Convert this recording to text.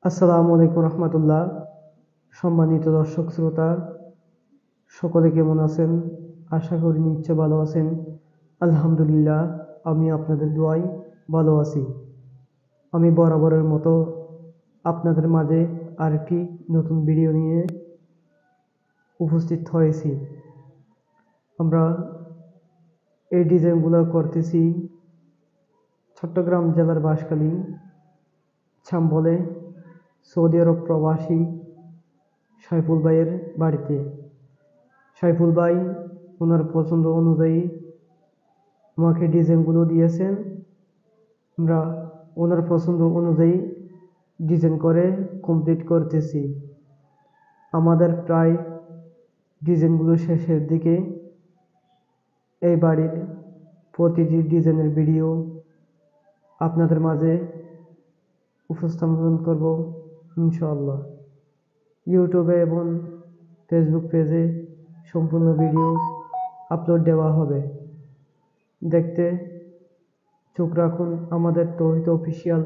আসসালামু আলাইকুম রহমতুল্লাহ। সম্মানিত দর্শক শ্রোতা, সকলে কেমন আছেন? আশা করি নিশ্চয় ভালো আছেন। আলহামদুলিল্লাহ, আমি আপনাদের দোয়ায় ভালো আছি। আমি বরাবরের মতো আপনাদের মাঝে আরেকটি নতুন ভিডিও নিয়ে উপস্থিত হয়েছি। আমরা এই ডিজাইনগুলো করতেছি চট্টগ্রাম জেলার বাঁশখালী ছাম্বলে সৌদি আরব প্রবাসী সাইফুল ভাইয়ের বাড়িতে। সাইফুল ভাই ওনার পছন্দ অনুযায়ী আমাকে ডিজাইনগুলো দিয়েছেন। আমরা ওনার পছন্দ অনুযায়ী ডিজাইন করে কমপ্লিট করতেছি। আমাদের প্রায় ডিজাইনগুলো শেষের দিকে। এই বাড়ির প্রতিটি ডিজাইনের ভিডিও আপনাদের মাঝে উপস্থাপন করব ইনশাআল্লাহ। ইউটিউবে এবং ফেসবুক পেজে সম্পূর্ণ ভিডিও আপলোড দেওয়া হবে। দেখতে চোখ রাখুন আমাদের তৌহিদ অফিসিয়াল